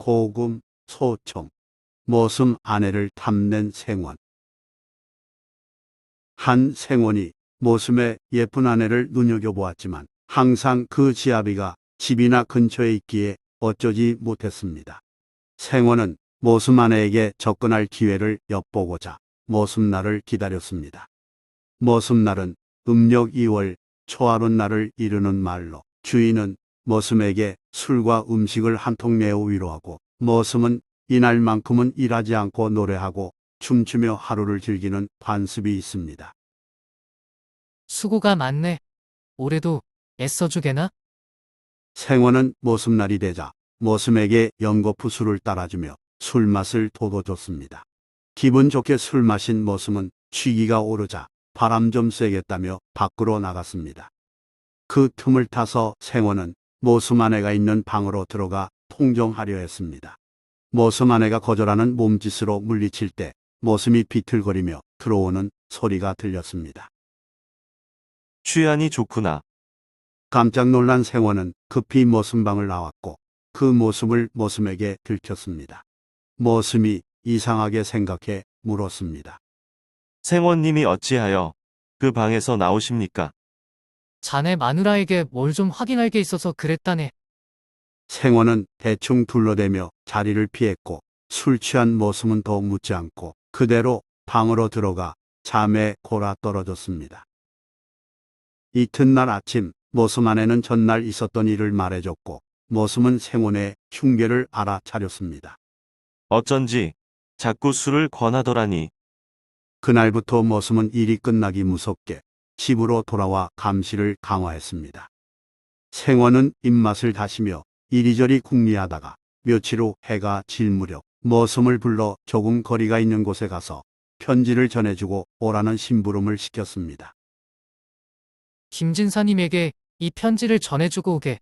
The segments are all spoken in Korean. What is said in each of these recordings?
고금, 소청, 모습 아내를 탐낸 생원. 한 생원이 모습의 예쁜 아내를 눈여겨보았지만 항상 그 지아비가 집이나 근처에 있기에 어쩌지 못했습니다. 생원은 모습 아내에게 접근할 기회를 엿보고자 모습날을 기다렸습니다. 모습날은 음력 2월 초하룻 날을 이르는 말로 주인은 모슴에게 술과 음식을 한 통 내어 위로하고 모슴은 이날만큼은 일하지 않고 노래하고 춤추며 하루를 즐기는 관습이 있습니다. 수고가 많네. 올해도 애써주게나? 생원은 모슴날이 되자 모슴에게 연거푸 술을 따라주며 술맛을 돋워줬습니다. 기분 좋게 술 마신 모슴은 취기가 오르자 바람 좀 쐬겠다며 밖으로 나갔습니다. 그 틈을 타서 생원은 모슴 아내가 있는 방으로 들어가 통정하려 했습니다. 모슴 아내가 거절하는 몸짓으로 물리칠 때 모슴이 비틀거리며 들어오는 소리가 들렸습니다. 취하니 좋구나. 깜짝 놀란 생원은 급히 모슴방을 나왔고 그 모습을 모슴에게 들켰습니다. 모슴이 이상하게 생각해 물었습니다. 생원님이 어찌하여 그 방에서 나오십니까? 자네 마누라에게 뭘 좀 확인할 게 있어서 그랬다네. 생원은 대충 둘러대며 자리를 피했고 술 취한 모습은 더 묻지 않고 그대로 방으로 들어가 잠에 골아 떨어졌습니다. 이튿날 아침 모슴 아내는 전날 있었던 일을 말해줬고 모슴은 생원의 흉계를 알아차렸습니다. 어쩐지 자꾸 술을 권하더라니. 그날부터 모슴은 일이 끝나기 무섭게 집으로 돌아와 감시를 강화했습니다. 생원은 입맛을 다시며 이리저리 궁리하다가 며칠 후 해가 질 무렵 모슴을 불러 조금 거리가 있는 곳에 가서 편지를 전해주고 오라는 심부름을 시켰습니다. 김진사님에게 이 편지를 전해주고 오게.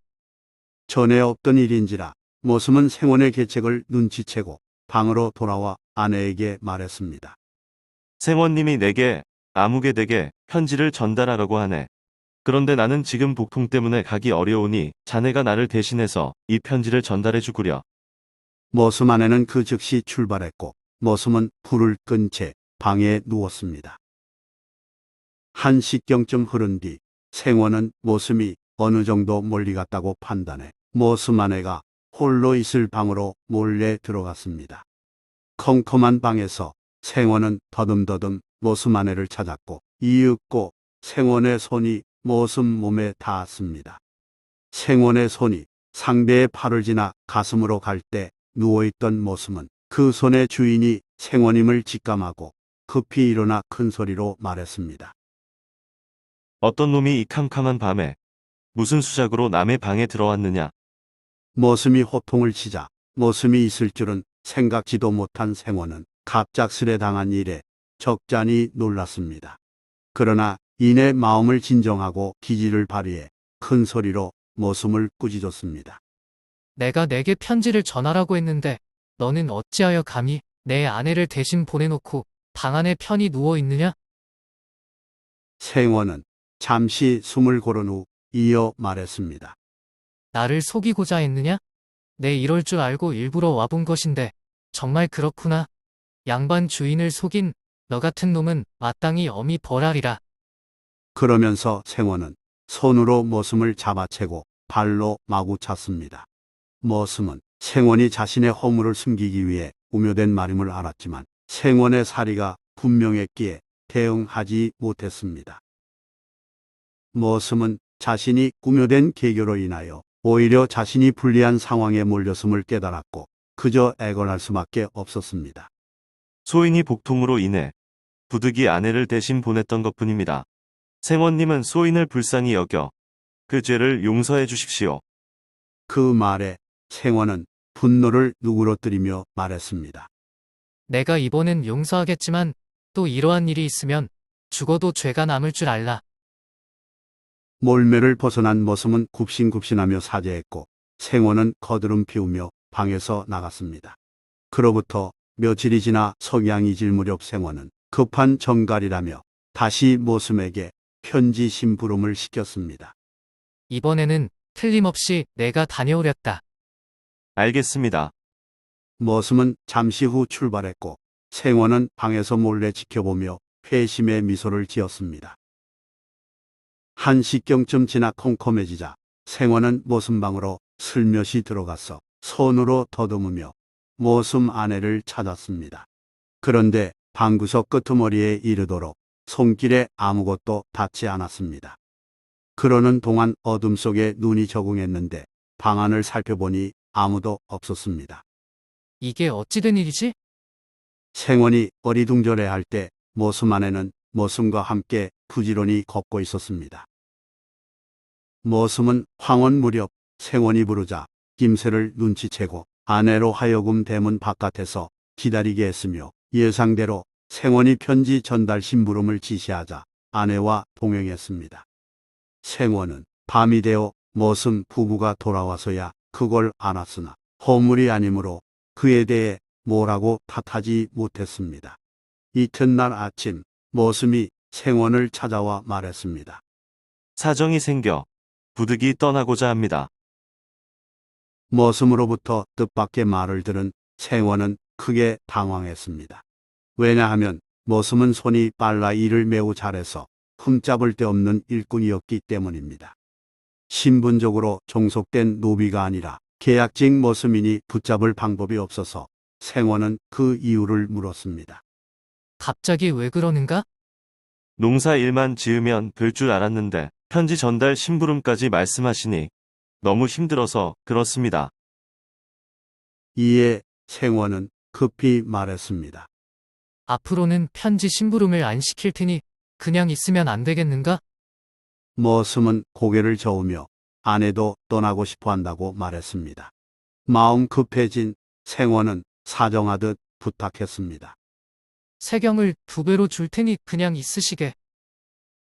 전에 없던 일인지라 모슴은 생원의 계책을 눈치채고 방으로 돌아와 아내에게 말했습니다. 생원님이 내게 아무개 댁에 편지를 전달하라고 하네. 그런데 나는 지금 복통 때문에 가기 어려우니 자네가 나를 대신해서 이 편지를 전달해 주구려. 모슴 아내는 그 즉시 출발했고 모슴은 불을 끈 채 방에 누웠습니다. 1시경쯤 흐른 뒤 생원은 모슴이 어느 정도 멀리 갔다고 판단해 모슴 아내가 홀로 있을 방으로 몰래 들어갔습니다. 컴컴한 방에서 생원은 더듬더듬 모슴 아내를 찾았고 이윽고 생원의 손이 모슴 몸에 닿았습니다. 생원의 손이 상대의 팔을 지나 가슴으로 갈 때 누워있던 모슴은 그 손의 주인이 생원임을 직감하고 급히 일어나 큰 소리로 말했습니다. 어떤 놈이 이 캄캄한 밤에 무슨 수작으로 남의 방에 들어왔느냐? 모슴이 호통을 치자 모슴이 있을 줄은 생각지도 못한 생원은 갑작스레 당한 일에 적잖이 놀랐습니다. 그러나 이내 마음을 진정하고 기지를 발휘해 큰 소리로 모슴을 꾸짖었습니다. 내가 내게 편지를 전하라고 했는데 너는 어찌하여 감히 내 아내를 대신 보내놓고 방 안에 편히 누워 있느냐? 생원은 잠시 숨을 고른 후 이어 말했습니다. 나를 속이고자 했느냐? 내 이럴 줄 알고 일부러 와본 것인데 정말 그렇구나. 양반 주인을 속인 너 같은 놈은 마땅히 엄히 벌하리라. 그러면서 생원은 손으로 모슴을 잡아채고 발로 마구 찼습니다. 모슴은 생원이 자신의 허물을 숨기기 위해 우며댄 말임을 알았지만 생원의 사리가 분명했기에 대응하지 못했습니다. 모슴은 자신이 꾸며댄 계교로 인하여 오히려 자신이 불리한 상황에 몰렸음을 깨달았고 그저 애걸할 수밖에 없었습니다. 소인이 복통으로 인해 부득이 아내를 대신 보냈던 것뿐입니다. 생원님은 소인을 불쌍히 여겨 그 죄를 용서해 주십시오. 그 말에 생원은 분노를 누그러뜨리며 말했습니다. 내가 이번엔 용서하겠지만 또 이러한 일이 있으면 죽어도 죄가 남을 줄 알라. 몰매를 벗어난 모습은 굽신굽신하며 사죄했고 생원은 거드름 피우며 방에서 나갔습니다. 그로부터 며칠이 지나 석양이 질 무렵 생원은 급한 정갈이라며 다시 모슴에게 편지 심부름을 시켰습니다. 이번에는 틀림없이 내가 다녀오렸다. 알겠습니다. 머슴은 잠시 후 출발했고 생원은 방에서 몰래 지켜보며 회심의 미소를 지었습니다. 1시경쯤 지나 컴컴해지자 생원은 머슴방으로 슬며시 들어가서 손으로 더듬으며 머슴 아내를 찾았습니다. 그런데 방구석 끄트머리에 이르도록 손길에 아무것도 닿지 않았습니다. 그러는 동안 어둠 속에 눈이 적응했는데 방 안을 살펴보니 아무도 없었습니다. 이게 어찌된 일이지? 생원이 어리둥절해할 때 머슴 아내는 머슴과 함께 부지런히 걷고 있었습니다. 머슴은 황혼 무렵 생원이 부르자 김새를 눈치채고 아내로 하여금 대문 바깥에서 기다리게 했으며 예상대로 생원이 편지 전달 심부름을 지시하자 아내와 동행했습니다. 생원은 밤이 되어 머슴 부부가 돌아와서야 그걸 알았으나 허물이 아니므로 그에 대해 뭐라고 탓하지 못했습니다. 이튿날 아침 머슴이 생원을 찾아와 말했습니다. 사정이 생겨 부득이 떠나고자 합니다. 머슴으로부터 뜻밖의 말을 들은 생원은 크게 당황했습니다. 왜냐하면 머슴은 손이 빨라 일을 매우 잘해서 흠잡을 데 없는 일꾼이었기 때문입니다. 신분적으로 종속된 노비가 아니라 계약직 머슴이니 붙잡을 방법이 없어서 생원은 그 이유를 물었습니다. 갑자기 왜 그러는가? 농사 일만 지으면 될 줄 알았는데 편지 전달 심부름까지 말씀하시니 너무 힘들어서 그렇습니다. 이에 생원은 급히 말했습니다. 앞으로는 편지 심부름을 안 시킬 테니 그냥 있으면 안 되겠는가? 머슴은 고개를 저으며 아내도 떠나고 싶어 한다고 말했습니다. 마음 급해진 생원은 사정하듯 부탁했습니다. 세경을 2배로 줄 테니 그냥 있으시게.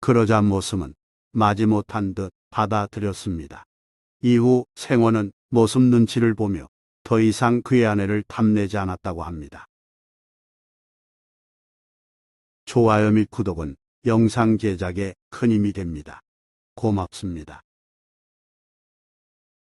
그러자 머슴은 마지못한 듯 받아들였습니다. 이후 생원은 머슴 눈치를 보며 더 이상 그의 아내를 탐내지 않았다고 합니다. 좋아요 및 구독은 영상 제작에 큰 힘이 됩니다. 고맙습니다.